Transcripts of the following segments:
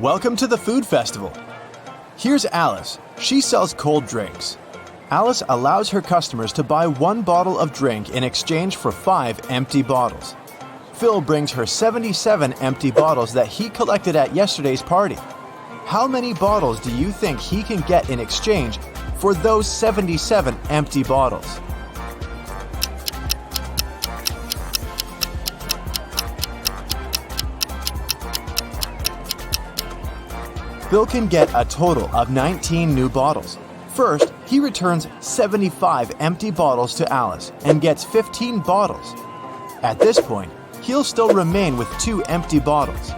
Welcome to the food festival. Here's Alice. She sells cold drinks. Alice allows her customers to buy 1 bottle of drink in exchange for 5 empty bottles. Phil brings her 77 empty bottles that he collected at yesterday's party. How many bottles do you think he can get in exchange for those 77 empty bottles? Phil can get a total of 19 new bottles. First, he returns 75 empty bottles to Alice and gets 15 bottles. At this point, he'll still remain with 2 empty bottles.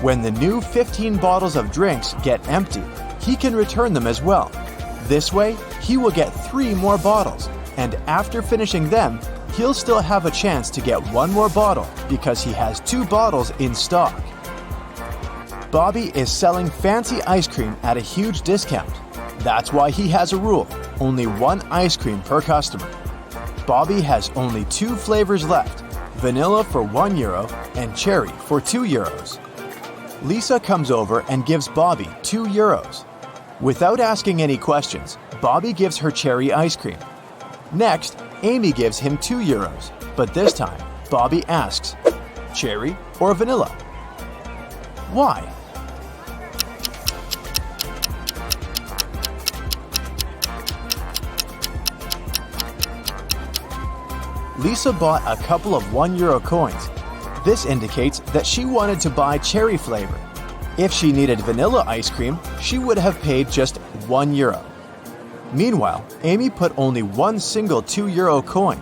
When the new 15 bottles of drinks get empty, he can return them as well. This way, he will get 3 more bottles, and after finishing them, he'll still have a chance to get 1 more bottle because he has 2 bottles in stock. Bobby is selling fancy ice cream at a huge discount. That's why he has a rule: only 1 ice cream per customer. Bobby has only 2 flavors left: vanilla for €1 and cherry for €2. Lisa comes over and gives Bobby €2. Without asking any questions, Bobby gives her cherry ice cream. Next, Amy gives him €2, but this time, Bobby asks, cherry or vanilla? Why? Lisa bought a couple of €1 coins. This indicates that she wanted to buy cherry flavor. If she needed vanilla ice cream, she would have paid just €1. Meanwhile, Amy put only 1 single €2 coin.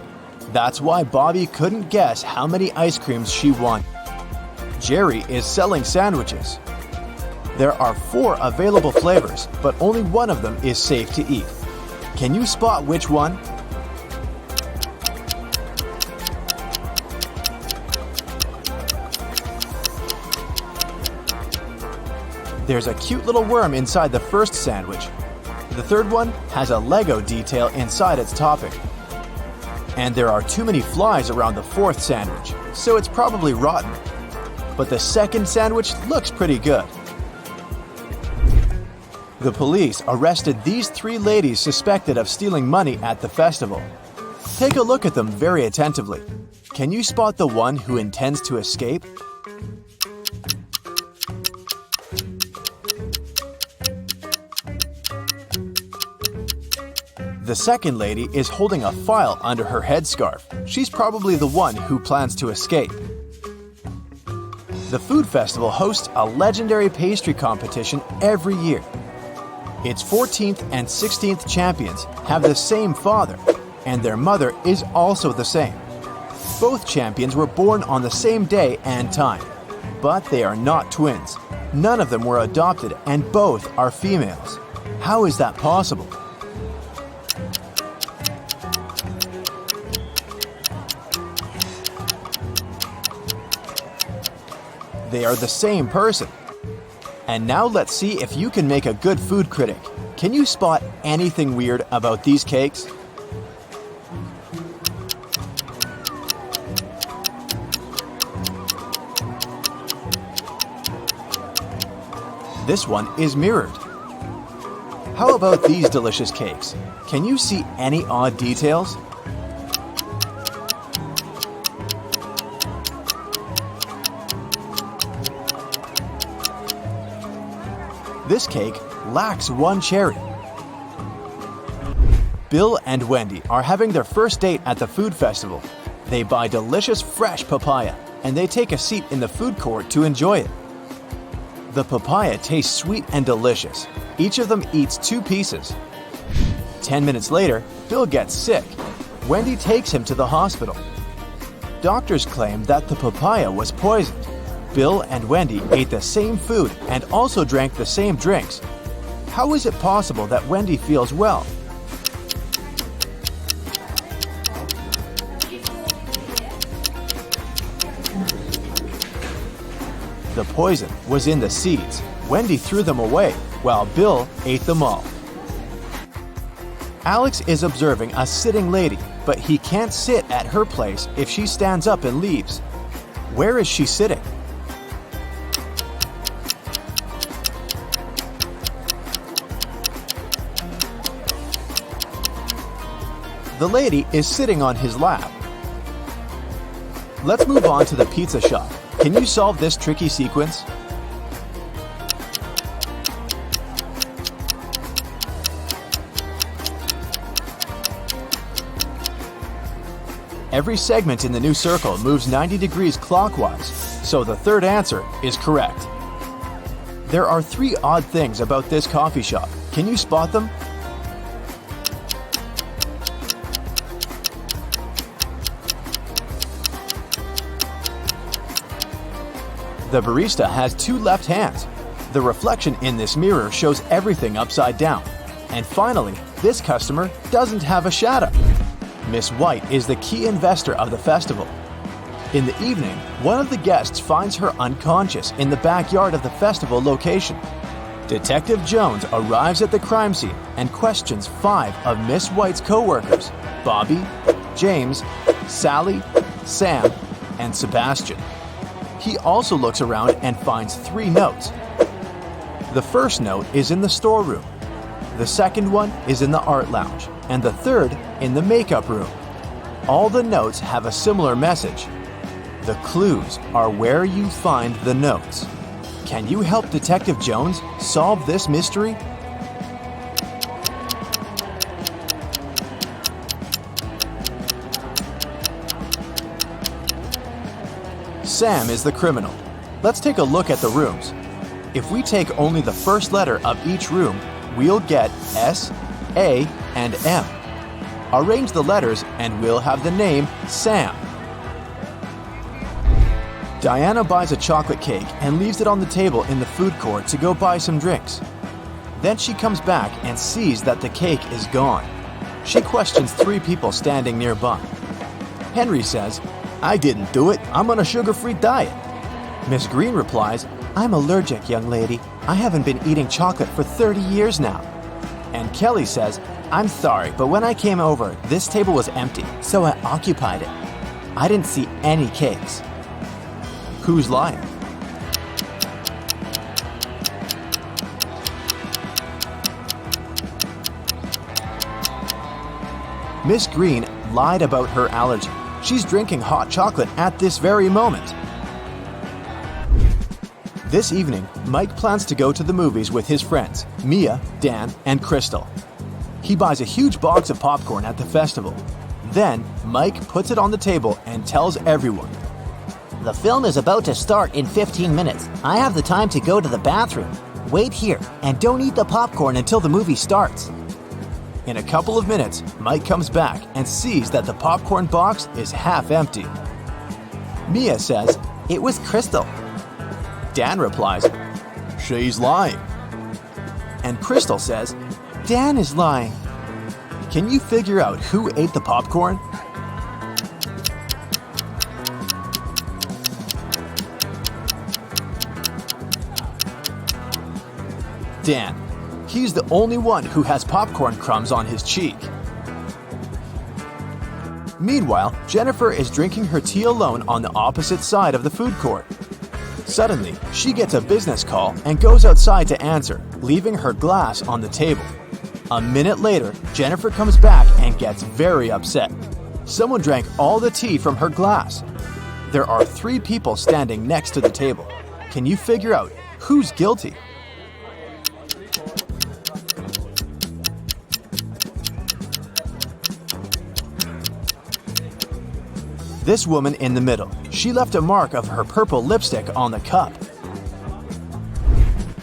That's why Bobby couldn't guess how many ice creams she wanted. Jerry is selling sandwiches. There are 4 available flavors, but only one of them is safe to eat. Can you spot which one? There's a cute little worm inside the first sandwich. The third one has a Lego detail inside its topping. And there are too many flies around the 4th sandwich, so it's probably rotten. But the second sandwich looks pretty good. The police arrested these 3 ladies suspected of stealing money at the festival. Take a look at them very attentively. Can you spot the one who intends to escape? The second lady is holding a file under her headscarf. She's probably the one who plans to escape. The food festival hosts a legendary pastry competition every year. Its 14th and 16th champions have the same father, and their mother is also the same. Both champions were born on the same day and time, but they are not twins. None of them were adopted, and both are females. How is that possible? They are the same person. And now let's see if you can make a good food critic. Can you spot anything weird about these cakes? This one is mirrored. How about these delicious cakes? Can you see any odd details? This cake lacks 1 cherry. Bill and Wendy are having their first date at the food festival. They buy delicious fresh papaya, and they take a seat in the food court to enjoy it. The papaya tastes sweet and delicious. Each of them eats 2 pieces. 10 minutes later, Bill gets sick. Wendy takes him to the hospital. Doctors claim that the papaya was poisoned. Bill and Wendy ate the same food and also drank the same drinks. How is it possible that Wendy feels well? The poison was in the seeds. Wendy threw them away, while Bill ate them all. Alex is observing a sitting lady, but he can't sit at her place if she stands up and leaves. Where is she sitting? The lady is sitting on his lap. Let's move on to the pizza shop. Can you solve this tricky sequence? Every segment in the new circle moves 90 degrees clockwise, so the third answer is correct. There are 3 odd things about this coffee shop. Can you spot them? The barista has 2 left hands. The reflection in this mirror shows everything upside down. And finally, this customer doesn't have a shadow. Miss White is the key investor of the festival. In the evening, one of the guests finds her unconscious in the backyard of the festival location. Detective Jones arrives at the crime scene and questions 5 of Miss White's co-workers: Bobby, James, Sally, Sam, and Sebastian. He also looks around and finds 3 notes. The first note is in the storeroom. The second one is in the art lounge, and the third in the makeup room. All the notes have a similar message. The clues are where you find the notes. Can you help Detective Jones solve this mystery? Sam is the criminal. Let's take a look at the rooms. If we take only the first letter of each room, we'll get S, A, and M. Arrange the letters and we'll have the name Sam. Diana buys a chocolate cake and leaves it on the table in the food court to go buy some drinks. Then she comes back and sees that the cake is gone. She questions 3 people standing nearby. Henry says, "I didn't do it. I'm on a sugar-free diet." Miss Green replies, "I'm allergic, young lady. I haven't been eating chocolate for 30 years now." And Kelly says, "I'm sorry, but when I came over, this table was empty, so I occupied it. I didn't see any cakes." Who's lying? Miss Green lied about her allergy. She's drinking hot chocolate at this very moment. This evening, Mike plans to go to the movies with his friends, Mia, Dan, and Crystal. He buys a huge box of popcorn at the festival. Then, Mike puts it on the table and tells everyone, The film is about to start in 15 minutes. I have the time to go to the bathroom. Wait here and don't eat the popcorn until the movie starts. In a couple of minutes, Mike comes back and sees that the popcorn box is half empty. Mia says, It was Crystal. Dan replies, "She's lying." And Crystal says, "Dan is lying." Can you figure out who ate the popcorn? Dan. He's the only one who has popcorn crumbs on his cheek. Meanwhile, Jennifer is drinking her tea alone on the opposite side of the food court. Suddenly, she gets a business call and goes outside to answer, leaving her glass on the table. A minute later, Jennifer comes back and gets very upset. Someone drank all the tea from her glass. There are 3 people standing next to the table. Can you figure out who's guilty? This woman in the middle. She left a mark of her purple lipstick on the cup.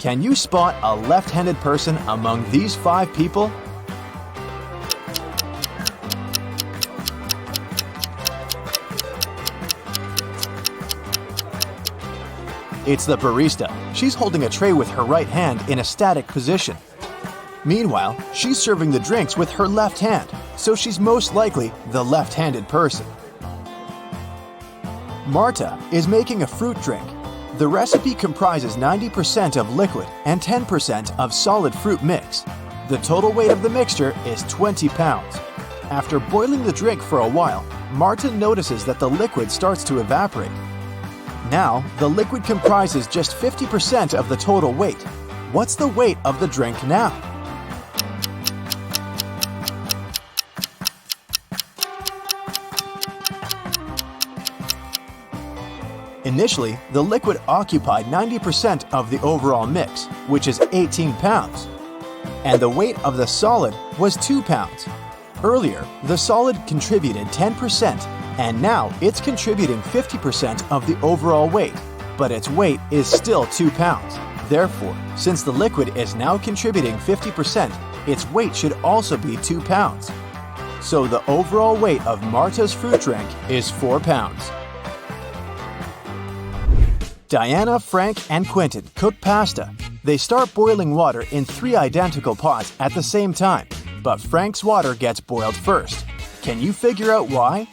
Can you spot a left-handed person among these 5 people? It's the barista. She's holding a tray with her right hand in a static position. Meanwhile, she's serving the drinks with her left hand, so she's most likely the left-handed person. Marta is making a fruit drink. The recipe comprises 90% of liquid and 10% of solid fruit mix. The total weight of the mixture is 20 pounds. After boiling the drink for a while, Marta notices that the liquid starts to evaporate. Now, the liquid comprises just 50% of the total weight. What's the weight of the drink now? Initially, the liquid occupied 90% of the overall mix, which is 18 pounds, and the weight of the solid was 2 pounds. Earlier, the solid contributed 10%, and now it's contributing 50% of the overall weight, but its weight is still 2 pounds. Therefore, since the liquid is now contributing 50%, its weight should also be 2 pounds. So the overall weight of Marta's fruit drink is 4 pounds. Diana, Frank, and Quentin cook pasta. They start boiling water in 3 identical pots at the same time, but Frank's water gets boiled first. Can you figure out why?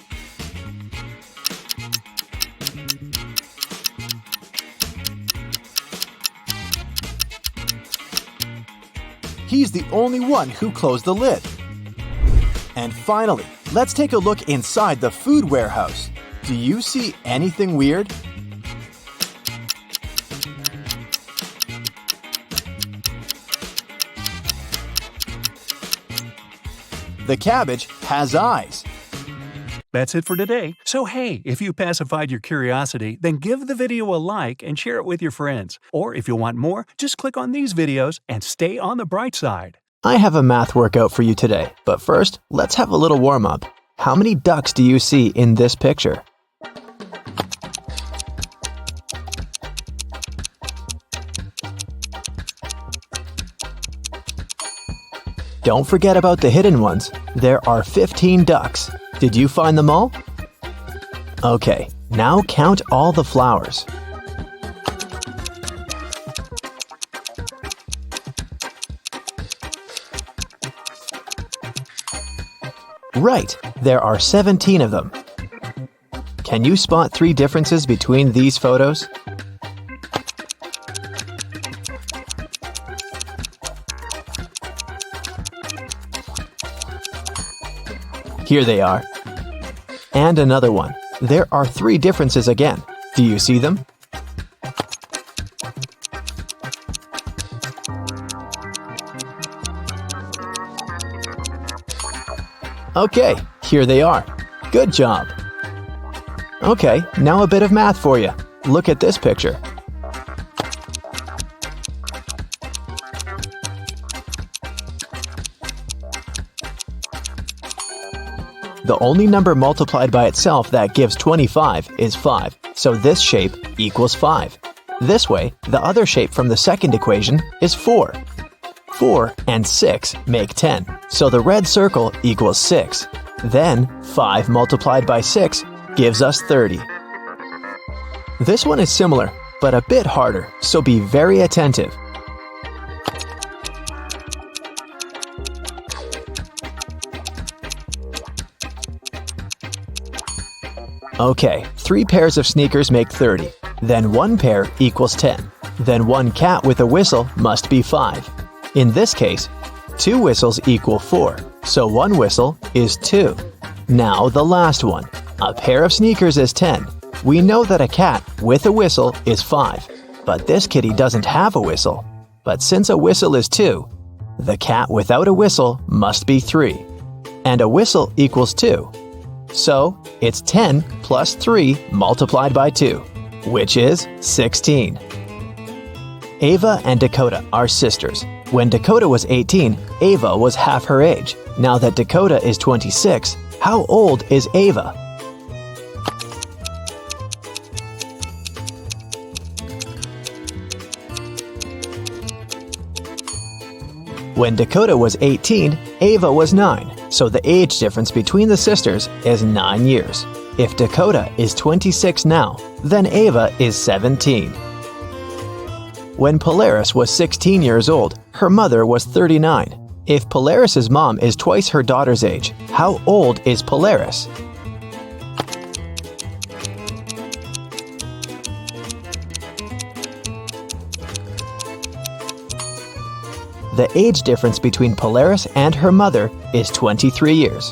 He's the only one who closed the lid. And finally, let's take a look inside the food warehouse. Do you see anything weird? The cabbage has eyes. That's it for today. So hey, if you pacified your curiosity, then give the video a like and share it with your friends. Or if you want more, just click on these videos and stay on the bright side. I have a math workout for you today, but first, let's have a little warm-up. How many ducks do you see in this picture? Don't forget about the hidden ones. There are 15 ducks. Did you find them all? Okay, now count all the flowers. Right, there are 17 of them. Can you spot 3 differences between these photos? Here they are. And another one. There are 3 differences again. Do you see them? Okay, here they are. Good job. Okay, now a bit of math for you. Look at this picture. The only number multiplied by itself that gives 25 is 5, so this shape equals 5. This way, the other shape from the second equation is 4. 4 and 6 make 10, so the red circle equals 6. Then, 5 multiplied by 6 gives us 30. This one is similar, but a bit harder, so be very attentive. Okay, 3 pairs of sneakers make 30. Then 1 pair equals 10. Then 1 cat with a whistle must be 5. In this case, 2 whistles equal 4, so 1 whistle is 2. Now the last one. A pair of sneakers is 10. We know that a cat with a whistle is 5, but this kitty doesn't have a whistle. But since a whistle is 2, the cat without a whistle must be 3. And a whistle equals 2. So, it's 10 plus 3 multiplied by 2, which is 16. Ava and Dakota are sisters. When Dakota was 18, Ava was half her age. Now that Dakota is 26, how old is Ava? When Dakota was 18, Ava was 9. So the age difference between the sisters is 9 years. If Dakota is 26 now, then Ava is 17. When Polaris was 16 years old, her mother was 39. If Polaris's mom is twice her daughter's age, how old is Polaris? The age difference between Polaris and her mother is 23 years.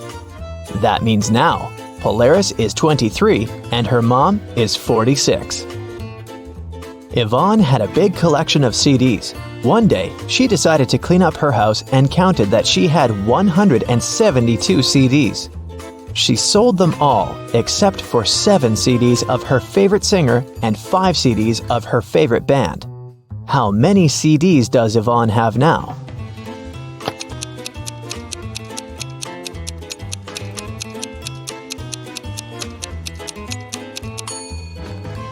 That means now, Polaris is 23 and her mom is 46. Yvonne had a big collection of CDs. One day, she decided to clean up her house and counted that she had 172 CDs. She sold them all except for 7 CDs of her favorite singer and 5 CDs of her favorite band. How many CDs does Yvonne have now?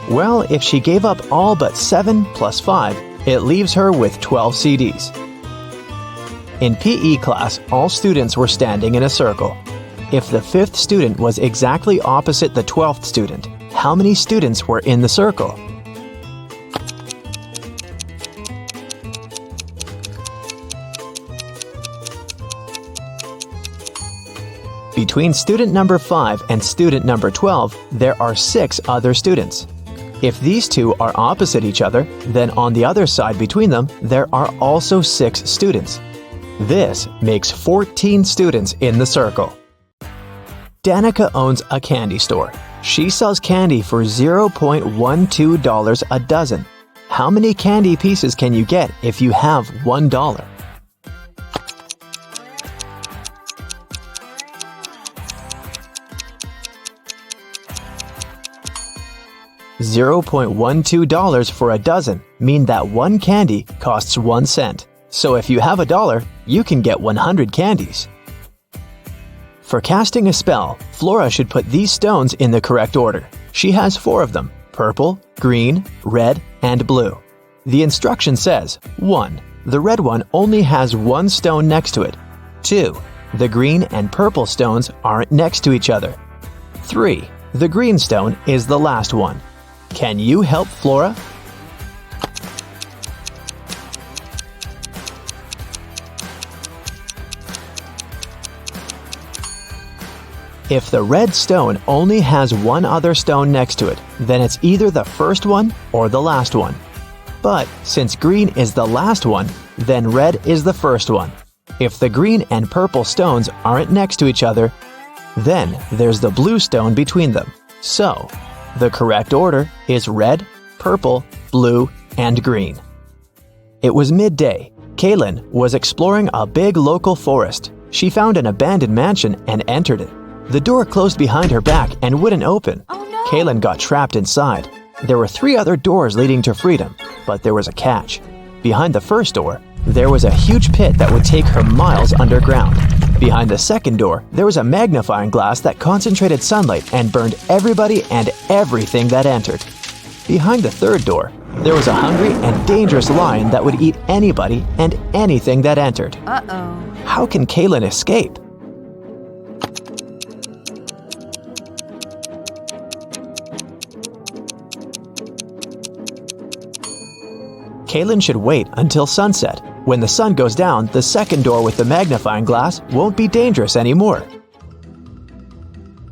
Well, if she gave up all but 7 plus 5, it leaves her with 12 CDs. In PE class, all students were standing in a circle. If the 5th student was exactly opposite the 12th student, how many students were in the circle? Between student number 5 and student number 12, there are 6 other students. If these two are opposite each other, then on the other side between them, there are also 6 students. This makes 14 students in the circle. Danica owns a candy store. She sells candy for $0.12 a dozen. How many candy pieces can you get if you have $1? $0.12 for a dozen mean that one candy costs 1 cent. So if you have $1, you can get 100 candies. For casting a spell, Flora should put these stones in the correct order. She has 4 of them: purple, green, red, and blue. The instruction says, 1. The red one only has 1 stone next to it. 2. The green and purple stones aren't next to each other. 3. The green stone is the last one. Can you help Flora? If the red stone only has 1 other stone next to it, then it's either the first one or the last one. But since green is the last one, then red is the first one. If the green and purple stones aren't next to each other, then there's the blue stone between them. So, the correct order is red, purple, blue, and green. It was midday. Kaylin was exploring a big local forest. She found an abandoned mansion and entered it. The door closed behind her back and wouldn't open. Oh no! Kaylin got trapped inside. There were 3 other doors leading to freedom, but there was a catch. Behind the first door, there was a huge pit that would take her miles underground. Behind the second door, there was a magnifying glass that concentrated sunlight and burned everybody and everything that entered. Behind the third door, there was a hungry and dangerous lion that would eat anybody and anything that entered. Uh-oh. How can Kaylin escape? Kaylin should wait until sunset. When the sun goes down, the second door with the magnifying glass won't be dangerous anymore.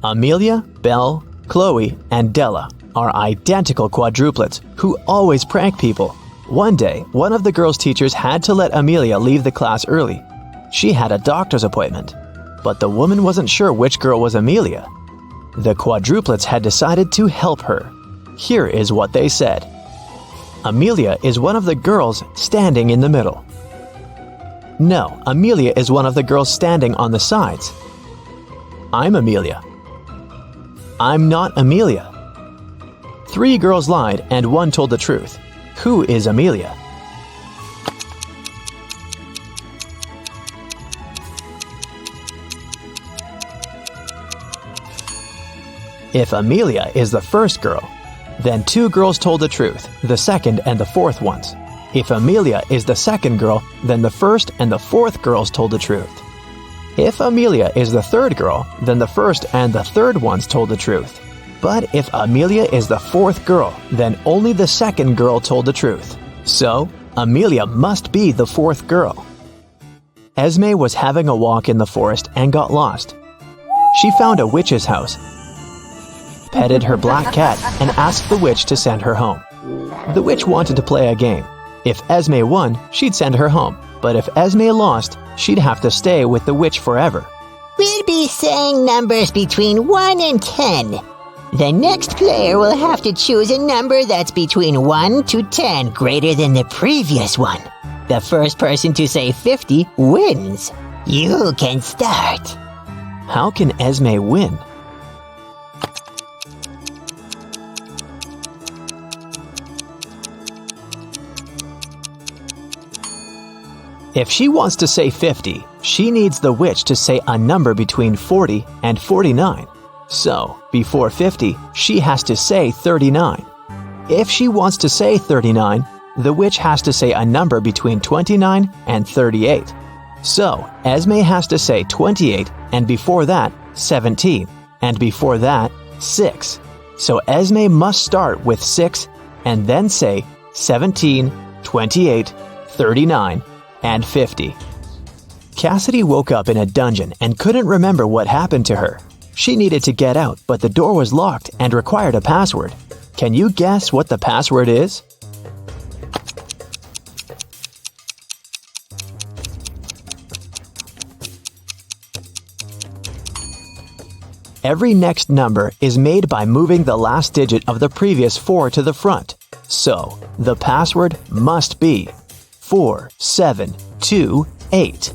Amelia, Belle, Chloe, and Della are identical quadruplets who always prank people. One day, one of the girls' teachers had to let Amelia leave the class early. She had a doctor's appointment, but the woman wasn't sure which girl was Amelia. The quadruplets had decided to help her. Here is what they said. Amelia is one of the girls standing in the middle. No, Amelia is one of the girls standing on the sides. I'm Amelia. I'm not Amelia. 3 girls lied and 1 told the truth. Who is Amelia? If Amelia is the first girl, then 2 girls told the truth, the second and the fourth ones. If Amelia is the second girl, then the first and the fourth girls told the truth. If Amelia is the third girl, then the first and the third ones told the truth. But if Amelia is the fourth girl, then only the second girl told the truth. So, Amelia must be the fourth girl. Esme was having a walk in the forest and got lost. She found a witch's house, petted her black cat, and asked the witch to send her home. The witch wanted to play a game. If Esme won, she'd send her home. But if Esme lost, she'd have to stay with the witch forever. We'll be saying numbers between 1 and 10. The next player will have to choose a number that's between 1 to 10 greater than the previous one. The first person to say 50 wins. You can start. How can Esme win? If she wants to say 50, she needs the witch to say a number between 40 and 49. So, before 50, she has to say 39. If she wants to say 39, the witch has to say a number between 29 and 38. So, Esme has to say 28, and before that, 17, and before that, 6. So Esme must start with 6 and then say 17, 28, 39, and 50. Cassidy woke up in a dungeon and couldn't remember what happened to her. She needed to get out, but the door was locked and required a password. Can you guess what the password is? Every next number is made by moving the last digit of the previous 4 to the front. So, the password must be 4728.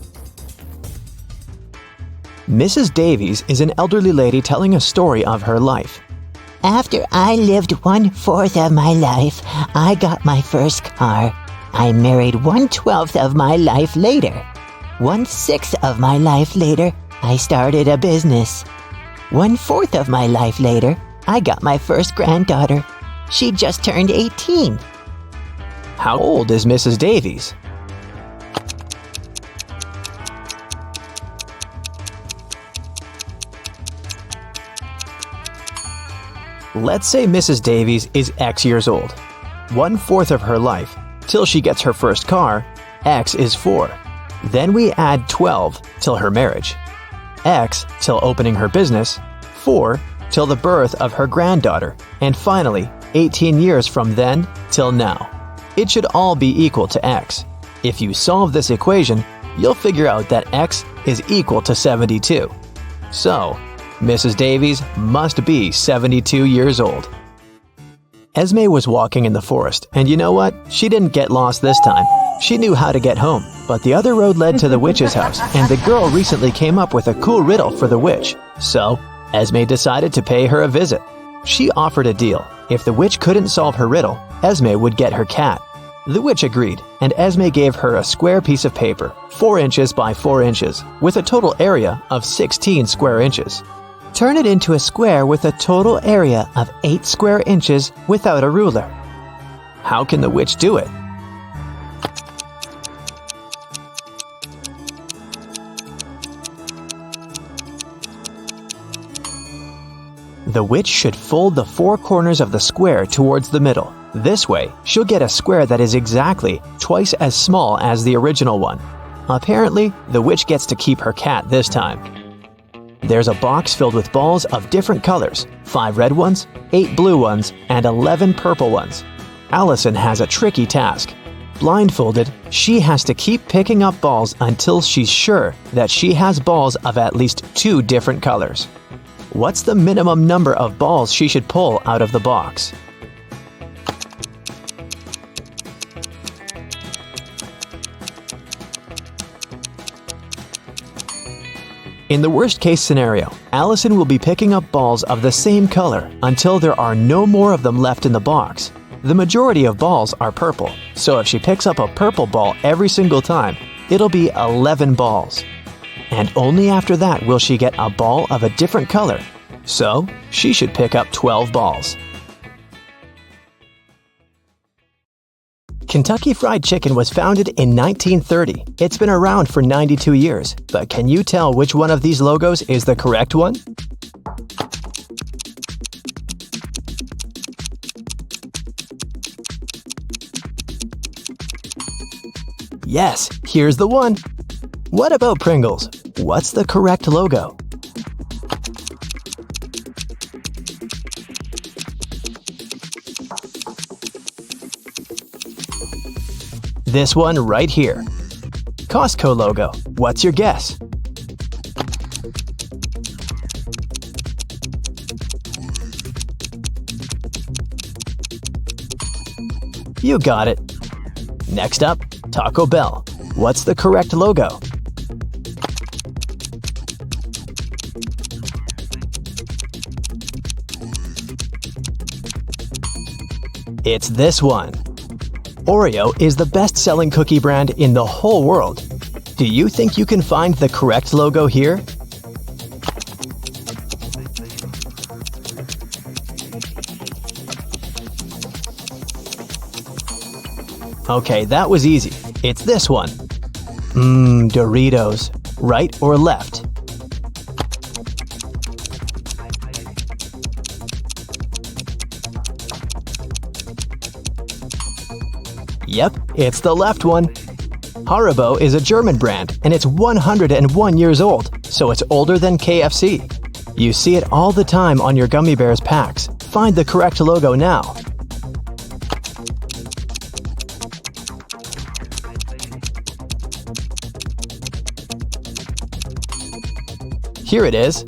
Mrs. Davies is an elderly lady telling a story of her life. After I lived 1/4 of my life, I got my first car. I married 1/12 of my life later. 1/6 of my life later, I started a business. 1/4 of my life later, I got my first granddaughter. She just turned 18. How old is Mrs. Davies? Let's say Mrs. Davies is X years old. 1/4 of her life, till she gets her first car, X is 4. Then we add 12 till her marriage. X till opening her business, 4 till the birth of her granddaughter, and finally 18 years from then till now. It should all be equal to X. If you solve this equation, you'll figure out that X is equal to 72. So, Mrs. Davies must be 72 years old. Esme was walking in the forest, and you know what? She didn't get lost this time. She knew how to get home, but the other road led to the witch's house, and the girl recently came up with a cool riddle for the witch. So, Esme decided to pay her a visit. She offered a deal. If the witch couldn't solve her riddle, Esme would get her cat. The witch agreed, and Esme gave her a square piece of paper, 4 inches by 4 inches, with a total area of 16 square inches. Turn it into a square with a total area of 8 square inches without a ruler. How can the witch do it? The witch should fold the 4 corners of the square towards the middle. This way, she'll get a square that is exactly twice as small as the original one. Apparently, the witch gets to keep her cat this time. There's a box filled with balls of different colors, 5 red ones, 8 blue ones, and 11 purple ones. Allison has a tricky task. Blindfolded, she has to keep picking up balls until she's sure that she has balls of at least 2 different colors. What's the minimum number of balls she should pull out of the box? In the worst-case scenario, Allison will be picking up balls of the same color until there are no more of them left in the box. The majority of balls are purple, so if she picks up a purple ball every single time, it'll be 11 balls. And only after that will she get a ball of a different color. So, she should pick up 12 balls. Kentucky Fried Chicken was founded in 1930. It's been around for 92 years, but can you tell which one of these logos is the correct one? Yes, here's the one. What about Pringles? What's the correct logo? This one right here. Costco logo. What's your guess? You got it. Next up, Taco Bell. What's the correct logo? It's this one. Oreo is the best-selling cookie brand in the whole world. Do you think you can find the correct logo here? Okay, that was easy. It's this one. Doritos. Right or left? Yep, it's the left one. Haribo is a German brand, and it's 101 years old, so it's older than KFC. You see it all the time on your gummy bears packs. Find the correct logo now. Here it is.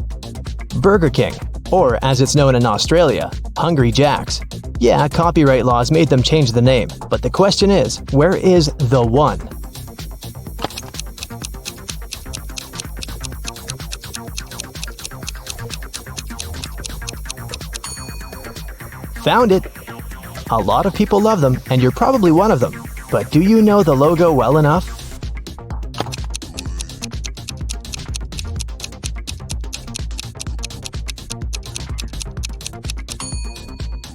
Burger King, or as it's known in Australia, Hungry Jack's. Yeah, copyright laws made them change the name, but the question is, where is the one? Found it! A lot of people love them, and you're probably one of them. But do you know the logo well enough?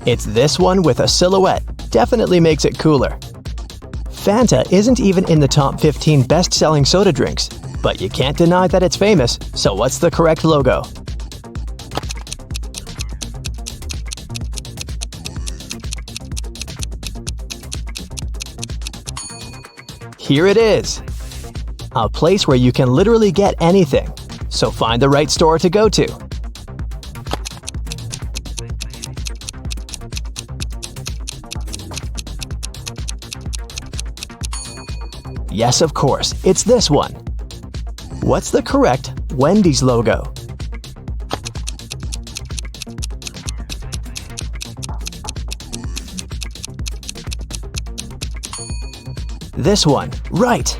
It's this one with a silhouette. Definitely makes it cooler. Fanta isn't even in the top 15 best-selling soda drinks, but you can't deny that it's famous, so what's the correct logo? Here it is. A place where you can literally get anything, so find the right store to go to. Yes, of course, it's this one. What's the correct Wendy's logo? This one, right!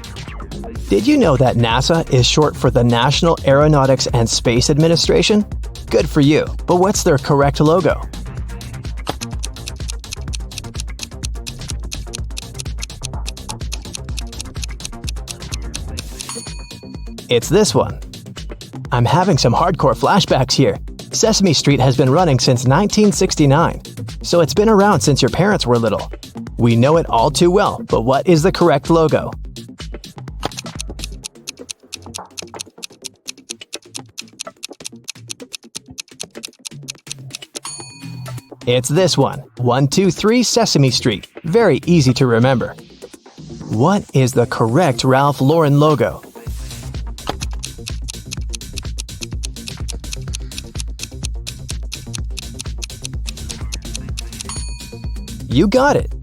Did you know that NASA is short for the National Aeronautics and Space Administration? Good for you, but what's their correct logo? It's this one. I'm having some hardcore flashbacks here. Sesame Street has been running since 1969, so it's been around since your parents were little. We know it all too well, but what is the correct logo? It's this one, 123 Sesame Street. Very easy to remember. What is the correct Ralph Lauren logo? You got it!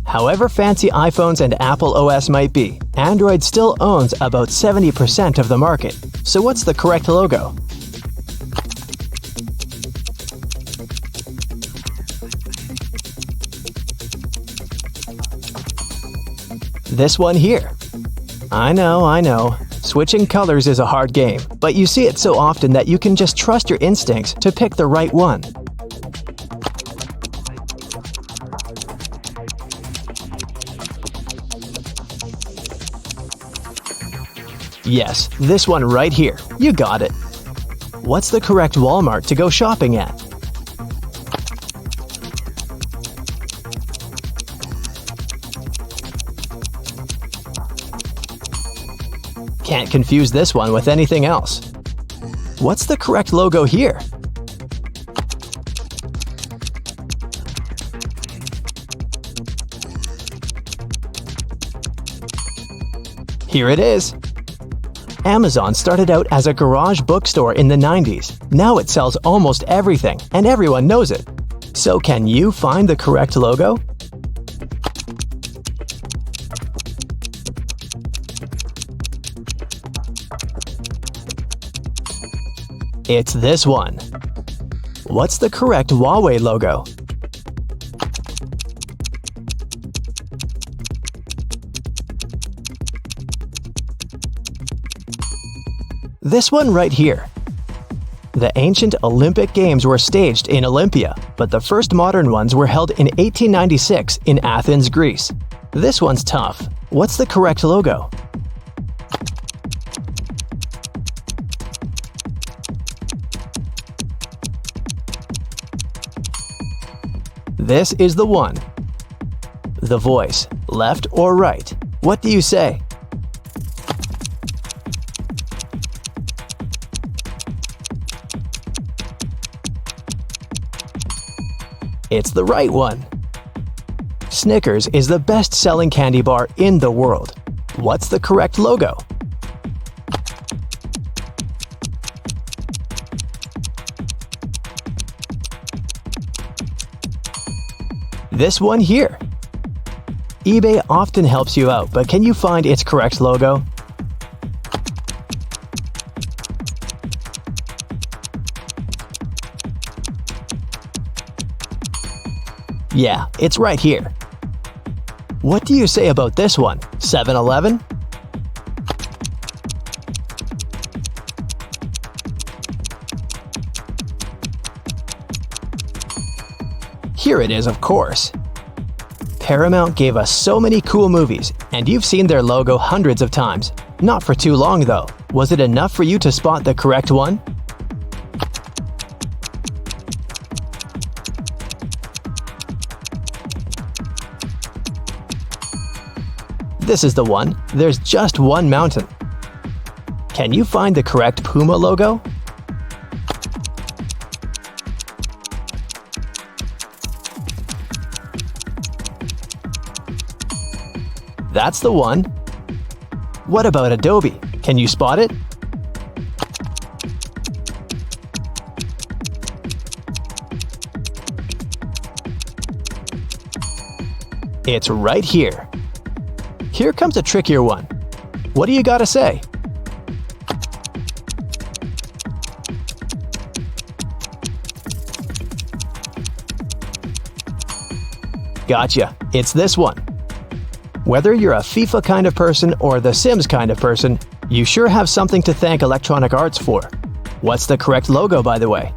However fancy iPhones and Apple OS might be, Android still owns about 70% of the market. So what's the correct logo? This one here. I know. Switching colors is a hard game, but you see it so often that you can just trust your instincts to pick the right one. Yes, this one right here. You got it. What's the correct Walmart to go shopping at? Can't confuse this one with anything else. What's the correct logo here? Here it is. Amazon started out as a garage bookstore in the 90s. Now it sells almost everything, and everyone knows it. So can you find the correct logo? It's this one. What's the correct Huawei logo? This one right here. The ancient Olympic Games were staged in Olympia, but the first modern ones were held in 1896 in Athens, Greece. This one's tough. What's the correct logo? This is the one. The voice, left or right? What do you say? It's the right one. Snickers is the best-selling candy bar in the world. What's the correct logo? This one here. eBay often helps you out, but can you find its correct logo? Yeah, it's right here. What do you say about this one? 7-Eleven? Here it is, of course. Paramount gave us so many cool movies, and you've seen their logo hundreds of times. Not for too long, though. Was it enough for you to spot the correct one? This is the one. There's just one mountain. Can you find the correct Puma logo? That's the one. What about Adobe? Can you spot it? It's right here. Here comes a trickier one. What do you gotta say? Gotcha. It's this one. Whether you're a FIFA kind of person or the Sims kind of person, you sure have something to thank Electronic Arts for. What's the correct logo, by the way?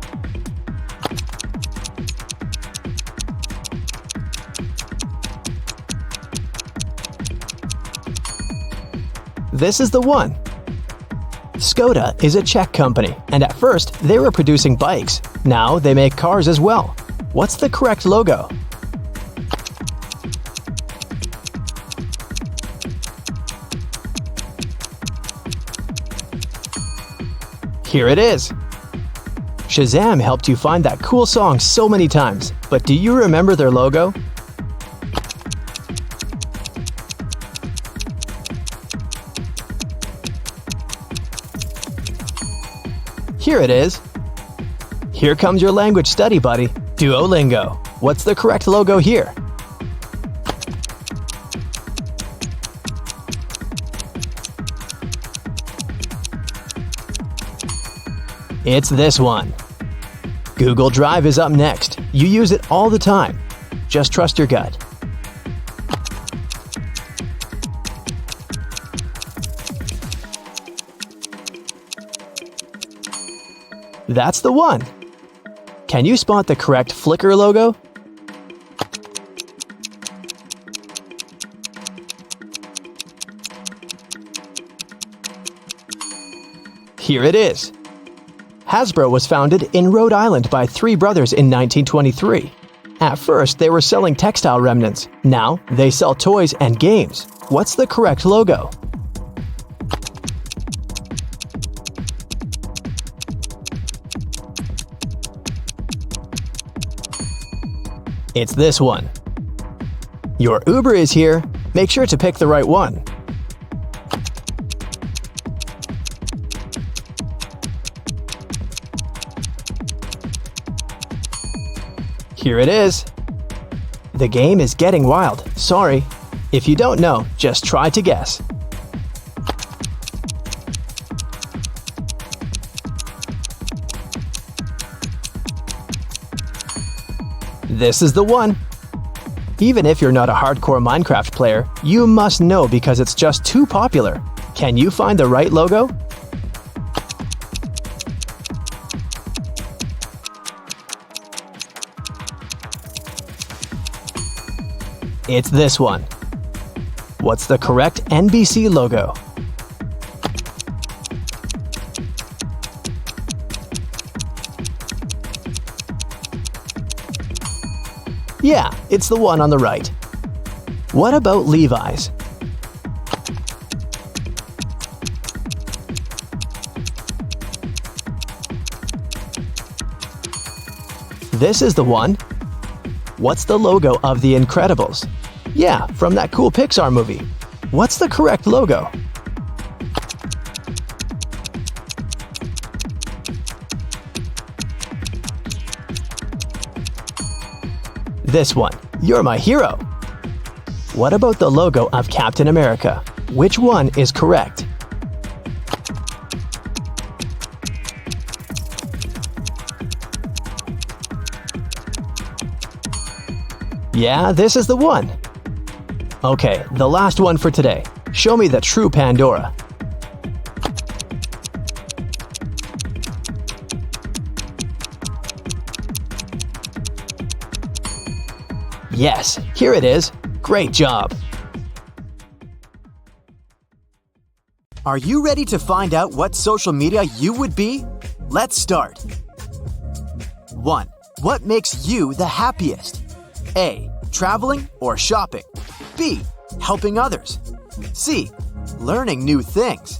This is the one. Skoda is a Czech company, and at first they were producing bikes. Now they make cars as well. What's the correct logo? Here it is. Shazam helped you find that cool song so many times, but do you remember their logo? Here it is. Here comes your language study buddy, Duolingo. What's the correct logo here? It's this one. Google Drive is up next. You use it all the time. Just trust your gut. That's the one. Can you spot the correct Flickr logo? Here it is. Hasbro was founded in Rhode Island by three brothers in 1923. At first, they were selling textile remnants. Now, they sell toys and games. What's the correct logo? It's this one. Your Uber is here. Make sure to pick the right one. Here it is. The game is getting wild. Sorry. If you don't know, just try to guess. This is the one. Even if you're not a hardcore Minecraft player, you must know because it's just too popular. Can you find the right logo? It's this one. What's the correct NBC logo? Yeah, it's the one on the right. What about Levi's? This is the one. What's the logo of The Incredibles? Yeah, from that cool Pixar movie. What's the correct logo? This one. You're my hero. What about the logo of Captain America? Which one is correct? Yeah, this is the one. Okay, the last one for today. Show me the true Pandora. Yes, here it is. Great job. Are you ready to find out what social media you would be? Let's start. 1. What makes you the happiest? A. Traveling or shopping. B. Helping others. C. Learning new things.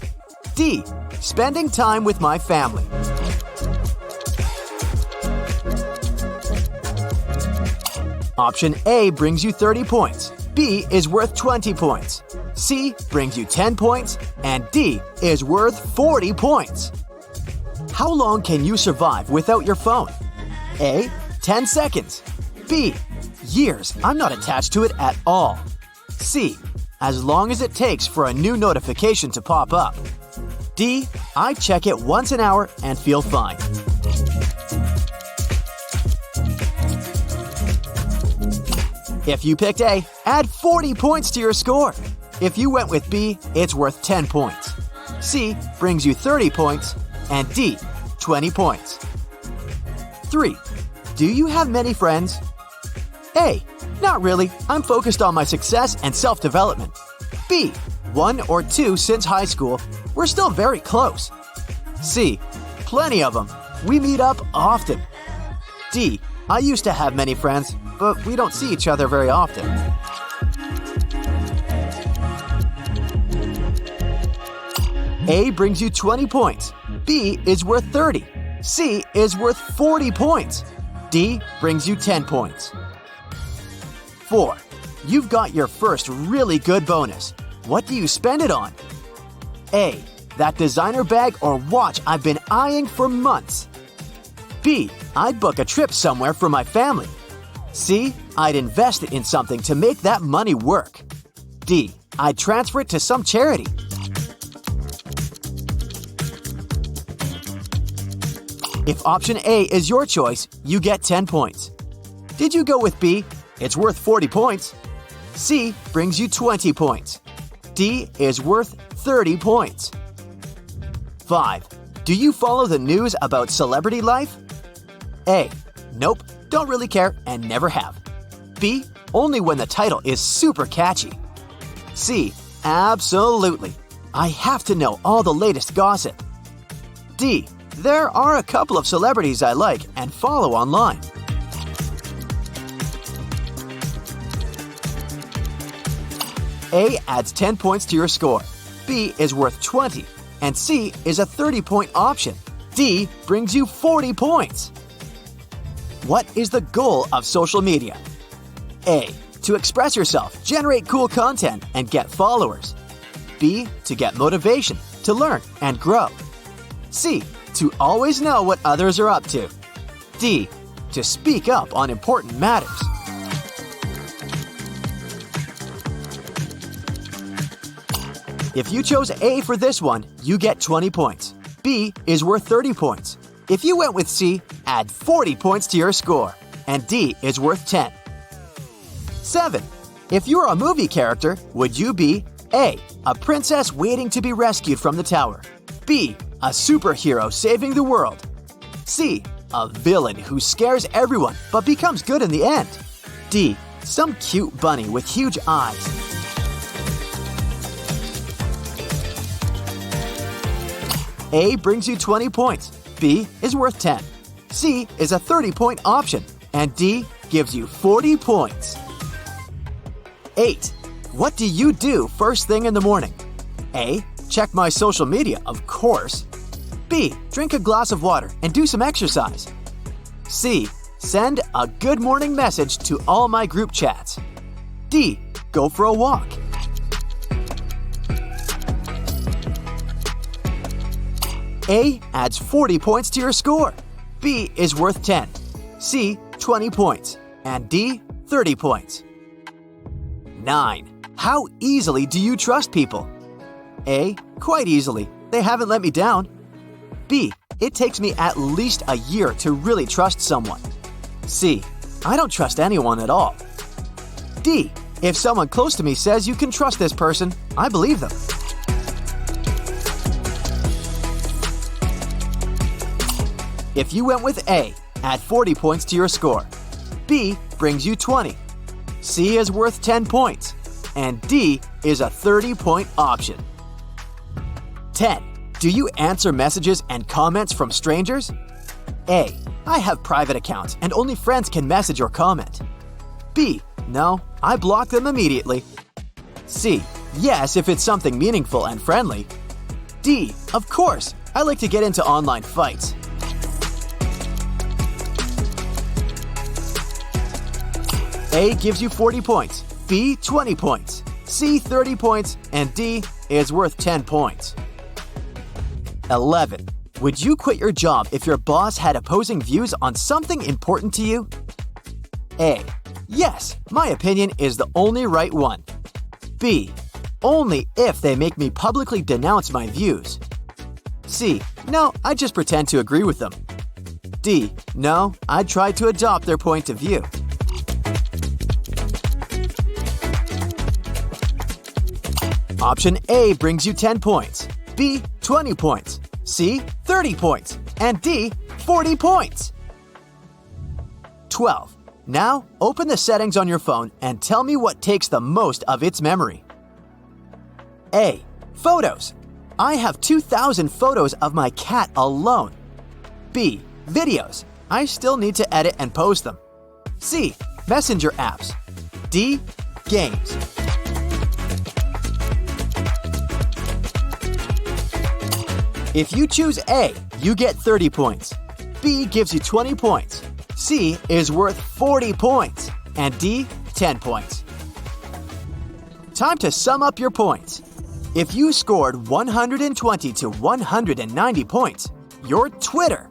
D. Spending time with my family. Option A brings you 30 points. B is worth 20 points. C brings you 10 points. And D is worth 40 points. How long can you survive without your phone? A. 10 seconds. B. Years. I'm not attached to it at all. C. As long as it takes for a new notification to pop up. D. I check it once an hour and feel fine. If you picked A, add 40 points to your score. If you went with B, it's worth 10 points. C brings you 30 points, and D, 20 points. 3. Do you have many friends? A. Not really. I'm focused on my success and self-development. B. 1 or 2 since high school. We're still very close. C. Plenty of them. We meet up often. D. I used to have many friends, but we don't see each other very often. A brings you 20 points. B is worth 30. C is worth 40 points. D brings you 10 points. 4. You've got your first really good bonus. What do you spend it on? A. That designer bag or watch I've been eyeing for months. B. I'd book a trip somewhere for my family. C. I'd invest it in something to make that money work. D. I'd transfer it to some charity. If option A is your choice, you get 10 points. Did you go with B? It's worth 40 points. C brings you 20 points. D is worth 30 points. 5. Do you follow the news about celebrity life? A. Nope, don't really care and never have. B. Only when the title is super catchy. C. Absolutely. I have to know all the latest gossip. D. There are a couple of celebrities I like and follow online. A adds 10 points to your score. B is worth 20. And C is a 30-point option. D brings you 40 points. What is the goal of social media? A. To express yourself, generate cool content, and get followers. B. To get motivation, to learn and grow. C. To always know what others are up to. D. To speak up on important matters. If you chose A for this one, you get 20 points. B is worth 30 points. If you went with C, add 40 points to your score. And D is worth 10. 7. If you were a movie character, would you be A. A princess waiting to be rescued from the tower. B. A superhero saving the world. C. A villain who scares everyone but becomes good in the end. D. Some cute bunny with huge eyes. A brings you 20 points, B is worth 10, C is a 30-point option, and D gives you 40 points. 8. What do you do first thing in the morning? A. Check my social media, of course. B. Drink a glass of water and do some exercise. C. Send a good morning message to all my group chats. D. Go for a walk. A adds 40 points to your score. B is worth 10. C, 20 points. And D, 30 points. 9. How easily do you trust people? A, quite easily. They haven't let me down. B, it takes me at least a year to really trust someone. C, I don't trust anyone at all. D, if someone close to me says you can trust this person, I believe them. If you went with A, add 40 points to your score. B brings you 20. C is worth 10 points. And D is a 30-point option. 10. Do you answer messages and comments from strangers? A. I have private accounts and only friends can message or comment. B. No, I block them immediately. C. Yes, if it's something meaningful and friendly. D. Of course, I like to get into online fights. A gives you 40 points, B 20 points, C 30 points, and D is worth 10 points. 11. Would you quit your job if your boss had opposing views on something important to you? A. Yes, my opinion is the only right one. B. Only if they make me publicly denounce my views. C. No, I just pretend to agree with them. D. No, I'd try to adopt their point of view. Option A brings you 10 points, B 20 points, C 30 points, and D 40 points. 12. Now open the settings on your phone and tell me what takes the most of its memory. A. Photos. I have 2,000 photos of my cat alone. B. Videos. I still need to edit and post them. C. Messenger apps. D. Games. If you choose A, you get 30 points. B gives you 20 points. C is worth 40 points. And D, 10 points. Time to sum up your points. If you scored 120 to 190 points, you're Twitter.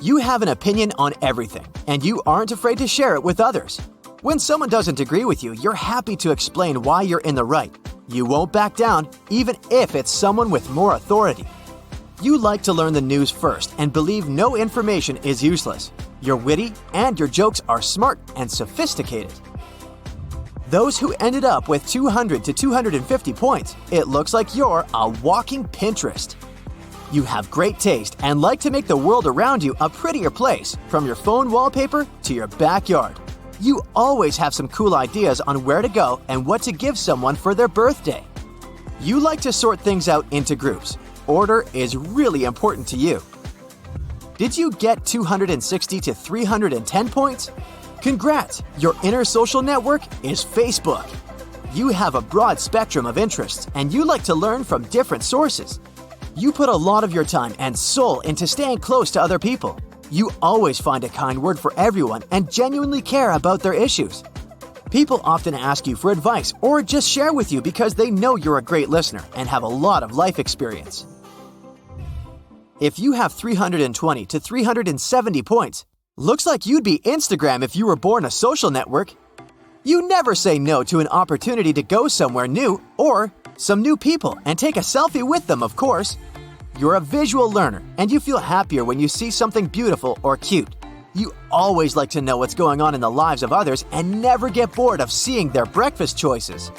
You have an opinion on everything, and you aren't afraid to share it with others. When someone doesn't agree with you, you're happy to explain why you're in the right. You won't back down, even if it's someone with more authority. You like to learn the news first and believe no information is useless. You're witty and your jokes are smart and sophisticated. Those who ended up with 200 to 250 points, it looks like you're a walking Pinterest. You have great taste and like to make the world around you a prettier place, from your phone wallpaper to your backyard. You always have some cool ideas on where to go and what to give someone for their birthday. You like to sort things out into groups. Order is really important to you. Did you get 260 to 310 points? Congrats! Your inner social network is Facebook. You have a broad spectrum of interests and you like to learn from different sources. You put a lot of your time and soul into staying close to other people. You always find a kind word for everyone and genuinely care about their issues. People often ask you for advice or just share with you because they know you're a great listener and have a lot of life experience. If you have 320 to 370 points, looks like you'd be Instagram if you were born a social network. You never say no to an opportunity to go somewhere new or some new people and take a selfie with them, of course. You're a visual learner and you feel happier when you see something beautiful or cute. You always like to know what's going on in the lives of others and never get bored of seeing their breakfast choices.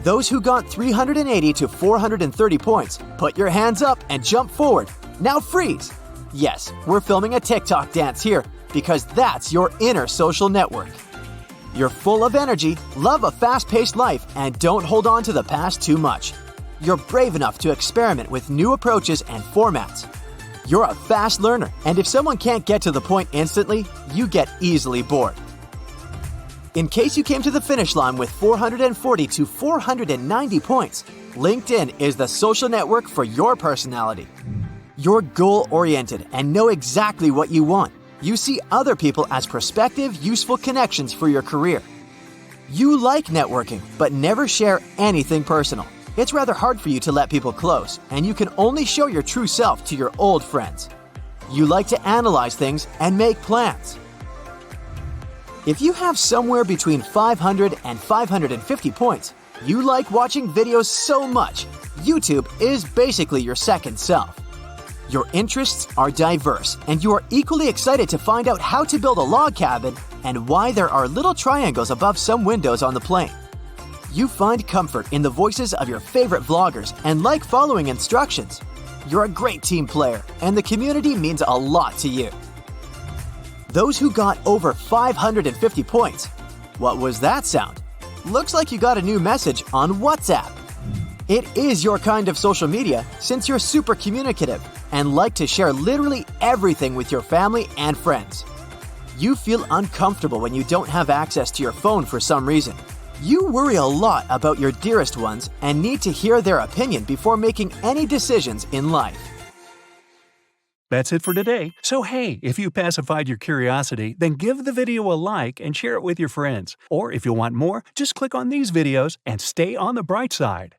Those who got 380 to 430 points, put your hands up and jump forward. Now freeze. Yes, we're filming a TikTok dance here because that's your inner social network. You're full of energy, love a fast-paced life, and don't hold on to the past too much. You're brave enough to experiment with new approaches and formats. You're a fast learner, and if someone can't get to the point instantly, you get easily bored. In case you came to the finish line with 440 to 490 points, LinkedIn is the social network for your personality. You're goal-oriented and know exactly what you want. You see other people as prospective, useful connections for your career. You like networking, but never share anything personal. It's rather hard for you to let people close, and you can only show your true self to your old friends. You like to analyze things and make plans. If you have somewhere between 500 and 550 points, you like watching videos so much, YouTube is basically your second self. Your interests are diverse, and you are equally excited to find out how to build a log cabin and why there are little triangles above some windows on the plane. You find comfort in the voices of your favorite vloggers and like following instructions. You're a great team player, and the community means a lot to you. Those who got over 550 points. What was that sound? Looks like you got a new message on WhatsApp. It is your kind of social media since you're super communicative and like to share literally everything with your family and friends. You feel uncomfortable when you don't have access to your phone for some reason. You worry a lot about your dearest ones and need to hear their opinion before making any decisions in life. That's it for today. So hey, if you pacified your curiosity, then give the video a like and share it with your friends. Or if you want more, just click on these videos and stay on the bright side.